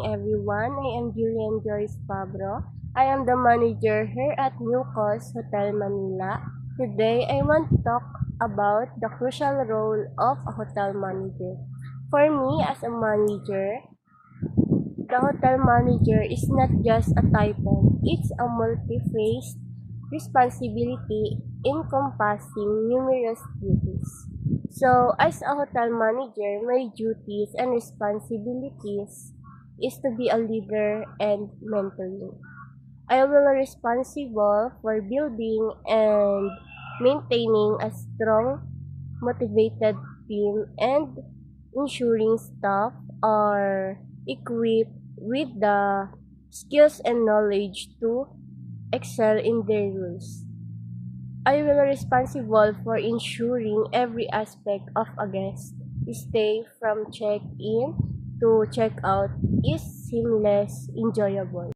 everyone. I am Julian Joyce Pabro. I am the manager here at New Coast Hotel Manila. Today, I want to talk about the crucial role of a hotel manager. For me, as a manager, the hotel manager is not just a title, it's a multi-faced responsibility encompassing numerous duties. So, as a hotel manager, my duties and responsibilities is to be a leader and mentoring. I will be responsible for building and maintaining a strong, motivated team and ensuring staff are equipped with the skills and knowledge to excel in their roles. I will be responsible for ensuring every aspect of a guest stay from check-in to check-out is seamless, enjoyable.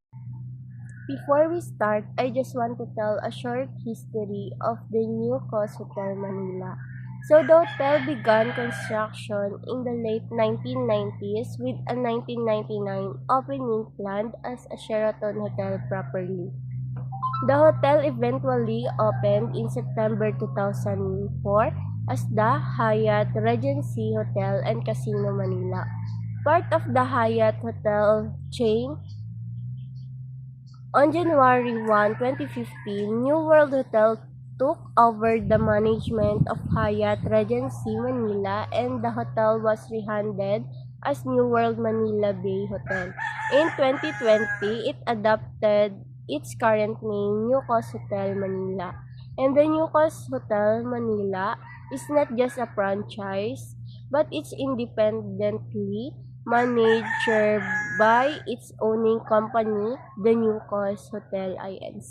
Before we start, I just want to tell a short history of the New Coast Hotel Manila. So the hotel began construction in the late 1990s with a 1999 opening planned as a Sheraton Hotel properly. The hotel eventually opened in September 2004 as the Hyatt Regency Hotel and Casino Manila, part of the Hyatt Hotel chain. On January 1, 2015, New World Hotel took over the management of Hyatt Regency Manila and the hotel was rebranded as New World Manila Bay Hotel. In 2020, it adopted its current name, New Coast Hotel Manila. And the New Coast Hotel Manila is not just a franchise, but it's independently managed by its owning company, the New Coast Hotel Inc.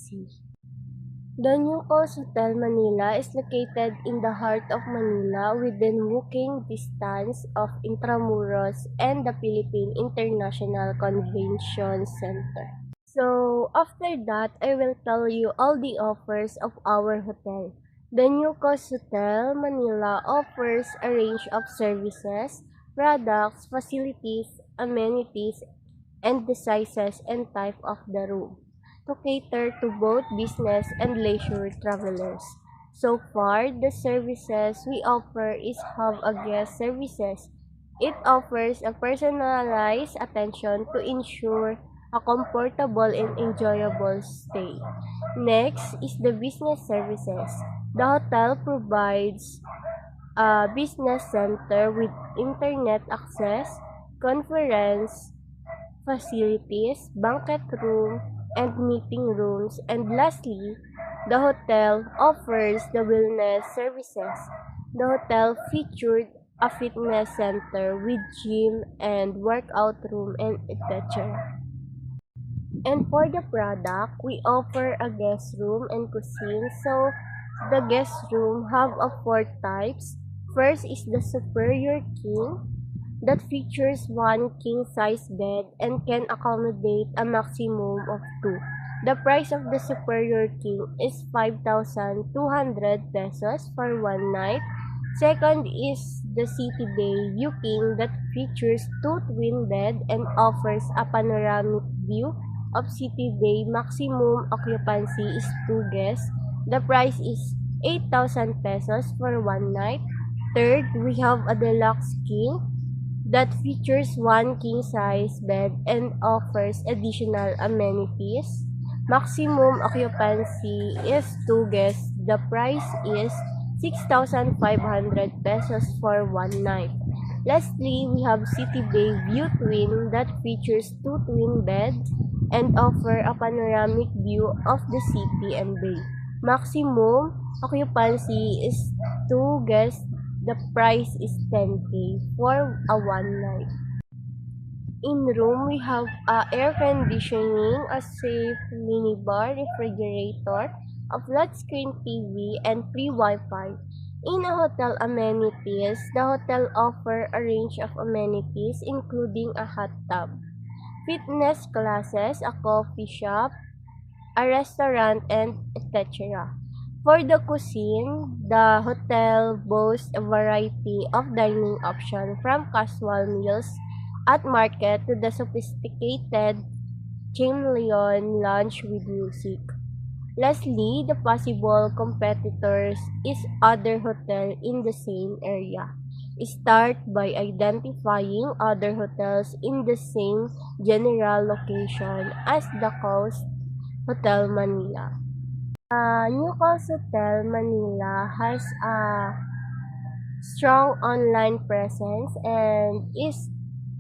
The New Coast Hotel Manila is located in the heart of Manila within walking distance of Intramuros and the Philippine International Convention Center. So, after that, I will tell you all the offers of our hotel. The New Coast Hotel Manila offers a range of services, products, facilities, amenities, and the sizes and type of the room to cater to both business and leisure travelers. So far, the services we offer is have a guest services. It offers a personalized attention to ensure a comfortable and enjoyable stay. Next is the business services. The hotel provides a business center with internet access, conference facilities, banquet room, and meeting rooms. And lastly, the hotel offers the wellness services. The hotel featured a fitness center with gym and workout room and etc. And for the product, we offer a guest room and cuisine. So the guest room have a four types. First is the Superior King that features one king-size bed and can accommodate a maximum of two. The price of the Superior King is 5,200 pesos for one night. Second is the City Bay View King that features two twin bed and offers a panoramic view of City Bay. Maximum occupancy is two guests. The price is 8,000 pesos for one night. Third, we have a Deluxe King that features one king-size bed and offers additional amenities. Maximum occupancy is two guests. The price is 6,500 pesos for one night. Lastly, we have City Bay View Twin that features two twin beds and offer a panoramic view of the city and bay. Maximum occupancy is two guests. The price is 10K for a one night. In room, we have air conditioning, a safe minibar, refrigerator, a flat screen TV, and free Wi-Fi. In a hotel amenities, the hotel offer a range of amenities including a hot tub, fitness classes, a coffee shop, a restaurant, and etc. For the cuisine, the hotel boasts a variety of dining options from casual meals at market to the sophisticated Chain Leon launch with music. Lastly, the possible competitors is other hotel in the same area. Start by identifying other hotels in the same general location as the Coast Hotel Manila. New Coast Hotel Manila has a strong online presence and is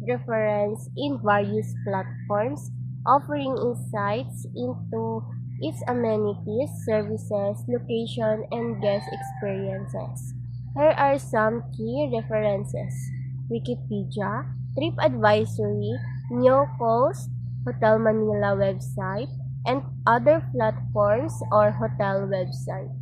referenced in various platforms, offering insights into its amenities, services, location, and guest experiences. Here are some key references: Wikipedia, TripAdvisory, New Coast Hotel Manila website, and other platforms or hotel websites.